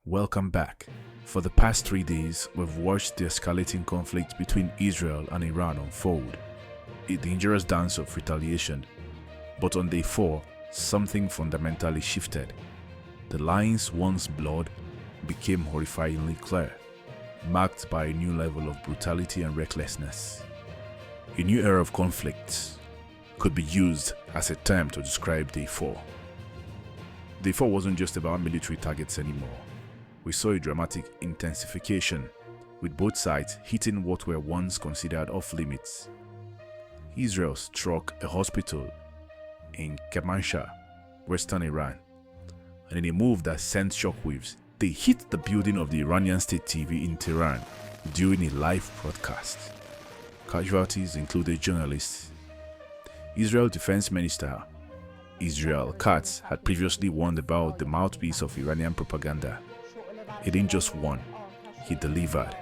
Welcome back. For the past 3 days, we've watched the escalating conflict between Israel and Iran unfold, a dangerous dance of retaliation. But on day 4, something fundamentally shifted. The lines once blurred became horrifyingly clear, marked by a new level of brutality and recklessness. A new era of conflict could be used as a term to describe day 4. Day 4 wasn't just about military targets anymore. We saw a dramatic intensification, with both sides hitting what were once considered off-limits. Israel struck a hospital in Kermanshah, western Iran, and in a move that sent shockwaves, they hit the building of the Iranian state TV in Tehran during a live broadcast. Casualties included journalists. Israel Defense Minister Israel Katz had previously warned about the mouthpiece of Iranian propaganda. He didn't just warn, he delivered.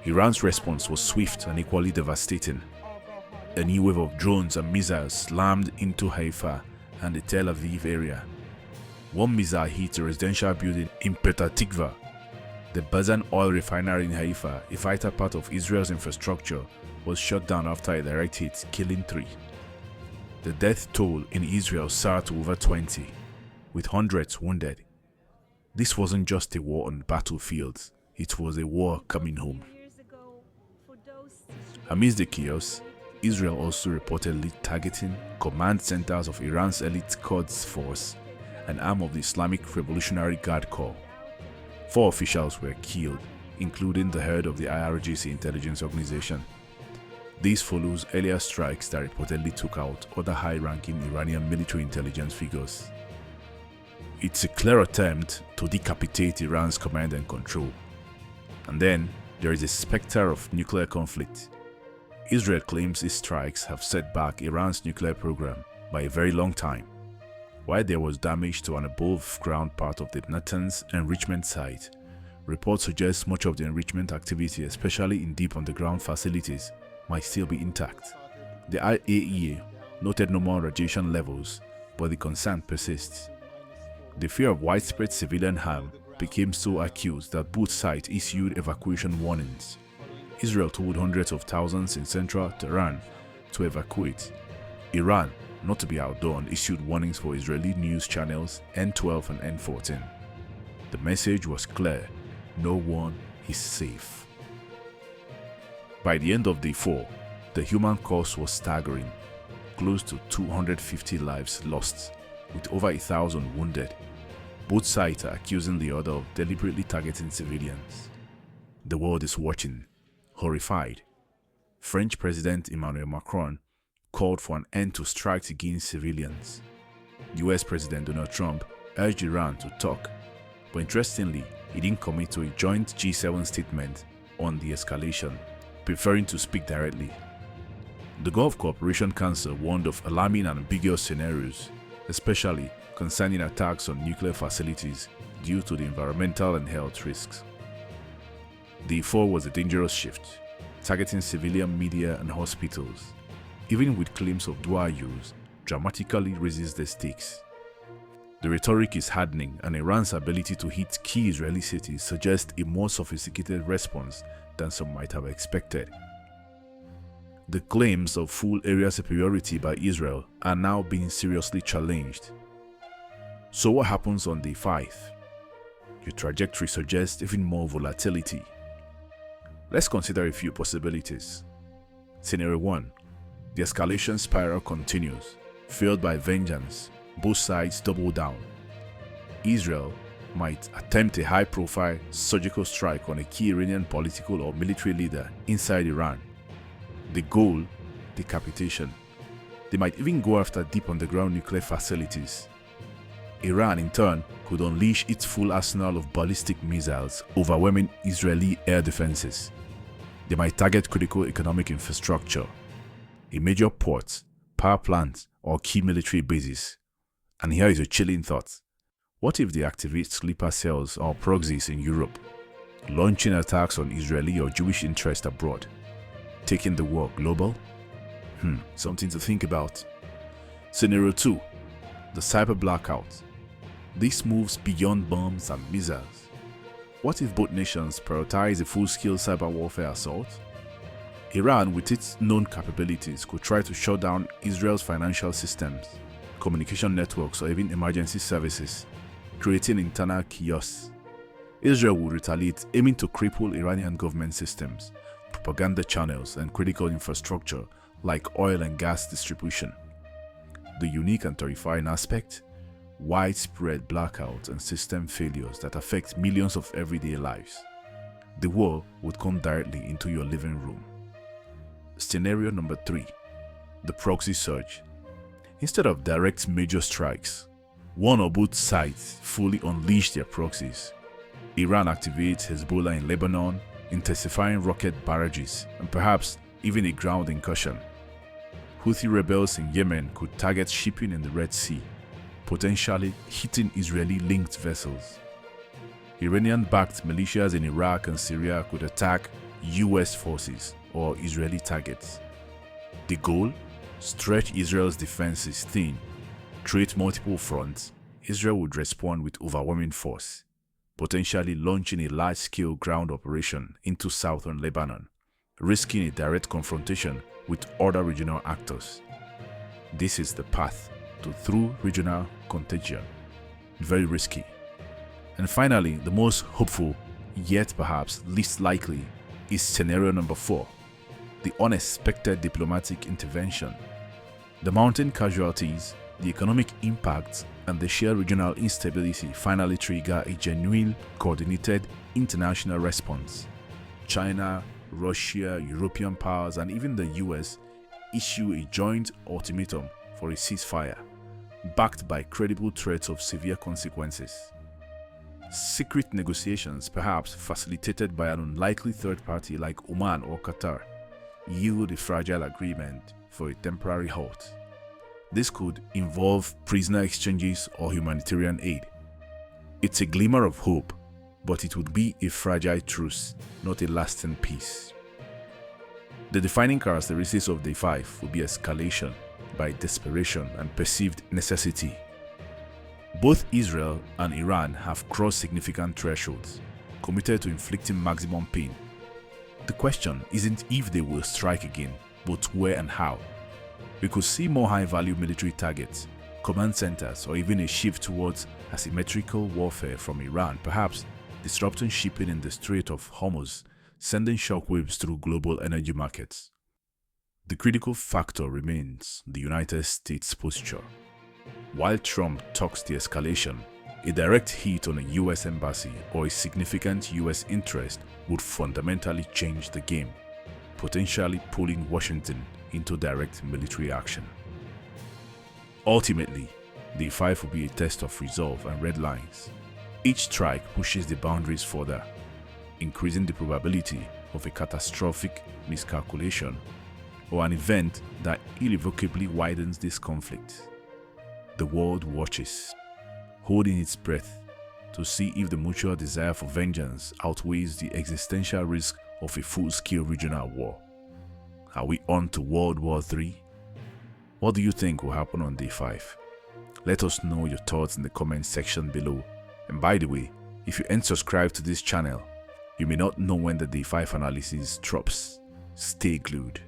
Iran's response was swift and equally devastating. A new wave of drones and missiles slammed into Haifa and the Tel Aviv area. One missile hit a residential building in Petah Tikva. The Bazan oil refinery in Haifa, a vital part of Israel's infrastructure, was shot down after a direct hit, killing 3. The death toll in Israel soared to over 20, with hundreds wounded. This wasn't just a war on the battlefield, it was a war coming home. Amidst the chaos, Israel also reportedly targeting command centers of Iran's elite Quds force, an arm of the Islamic Revolutionary Guard Corps. 4 officials were killed, including the head of the IRGC intelligence organization. This follows earlier strikes that reportedly took out other high-ranking Iranian military intelligence figures. It's a clear attempt to decapitate Iran's command and control. And then, there is a specter of nuclear conflict. Israel claims its strikes have set back Iran's nuclear program by a very long time. While there was damage to an above-ground part of the Natanz enrichment site, reports suggest much of the enrichment activity, especially in deep underground facilities, might still be intact. The IAEA noted normal radiation levels, but the concern persists. The fear of widespread civilian harm became so acute that both sides issued evacuation warnings. Israel told hundreds of thousands in central Tehran to evacuate. Iran, not to be outdone, issued warnings for Israeli news channels N12 and N14. The message was clear: no one is safe. By the end of day 4, the human cost was staggering, close to 250 lives lost, with over 1,000 wounded. Both sides are accusing the other of deliberately targeting civilians. The world is watching, horrified. French President Emmanuel Macron called for an end to strikes against civilians. US President Donald Trump urged Iran to talk, but interestingly, he didn't commit to a joint G7 statement on the escalation, preferring to speak directly. The Gulf Cooperation Council warned of alarming and ambiguous scenarios, especially concerning attacks on nuclear facilities due to the environmental and health risks. Day 4 was a dangerous shift, targeting civilian media and hospitals. Even with claims of dual use, dramatically raises the stakes. The rhetoric is hardening, and Iran's ability to hit key Israeli cities suggests a more sophisticated response than some might have expected. The claims of full area superiority by Israel are now being seriously challenged. So what happens on day 5? Your trajectory suggests even more volatility. Let's consider a few possibilities. Scenario 1. The escalation spiral continues, fueled by vengeance. Both sides double down. Israel might attempt a high-profile surgical strike on a key Iranian political or military leader inside Iran. The goal: decapitation. They might even go after deep underground nuclear facilities. Iran, in turn, could unleash its full arsenal of ballistic missiles, overwhelming Israeli air defenses. They might target critical economic infrastructure, a major port, power plant, or key military bases. And here is a chilling thought. What if they activate sleeper cells or proxies in Europe, launching attacks on Israeli or Jewish interests abroad, taking the war global? Something to think about. Scenario 2. The cyber blackout. This moves beyond bombs and missiles. What if both nations prioritize a full-scale cyber warfare assault? Iran, with its known capabilities, could try to shut down Israel's financial systems, communication networks, or even emergency services, creating internal chaos. Israel would retaliate, aiming to cripple Iranian government systems, propaganda channels, and critical infrastructure like oil and gas distribution. The unique and terrifying aspect? Widespread blackouts and system failures that affect millions of everyday lives. The war would come directly into your living room. Scenario number 3. The proxy surge. Instead of direct major strikes, one or both sides fully unleash their proxies. Iran activates Hezbollah in Lebanon, intensifying rocket barrages and perhaps even a ground incursion. Houthi rebels in Yemen could target shipping in the Red Sea, potentially hitting Israeli-linked vessels. Iranian-backed militias in Iraq and Syria could attack US forces or Israeli targets. The goal? Stretch Israel's defenses thin, create multiple fronts. Israel would respond with overwhelming force, potentially launching a large-scale ground operation into southern Lebanon, risking a direct confrontation with other regional actors. This is the path to true regional contagion. Very risky. And finally, the most hopeful, yet perhaps least likely, is scenario number 4, the unexpected diplomatic intervention. The mounting casualties, the economic impacts, and the sheer regional instability finally trigger a genuine, coordinated international response. China, Russia, European powers, and even the US issue a joint ultimatum for a ceasefire, backed by credible threats of severe consequences. Secret negotiations, perhaps facilitated by an unlikely third party like Oman or Qatar, yield a fragile agreement for a temporary halt. This could involve prisoner exchanges or humanitarian aid. It's a glimmer of hope, but it would be a fragile truce, not a lasting peace. The defining characteristics of Day 5 would be escalation by desperation and perceived necessity. Both Israel and Iran have crossed significant thresholds, committed to inflicting maximum pain. The question isn't if they will strike again, but where and how. We could see more high-value military targets, command centers, or even a shift towards asymmetrical warfare from Iran, perhaps disrupting shipping in the Strait of Hormuz, sending shockwaves through global energy markets. The critical factor remains the United States' posture. While Trump talks the escalation, a direct hit on a US embassy or a significant US interest would fundamentally change the game, potentially pulling Washington into direct military action. Ultimately, Day 5 will be a test of resolve and red lines. Each strike pushes the boundaries further, increasing the probability of a catastrophic miscalculation or an event that irrevocably widens this conflict. The world watches, holding its breath to see if the mutual desire for vengeance outweighs the existential risk of a full-scale regional war. Are we on to World War III? What do you think will happen on Day 5? Let us know your thoughts in the comment section below. And by the way, if you ain't subscribed to this channel, you may not know when the Day 5 analysis drops. Stay glued.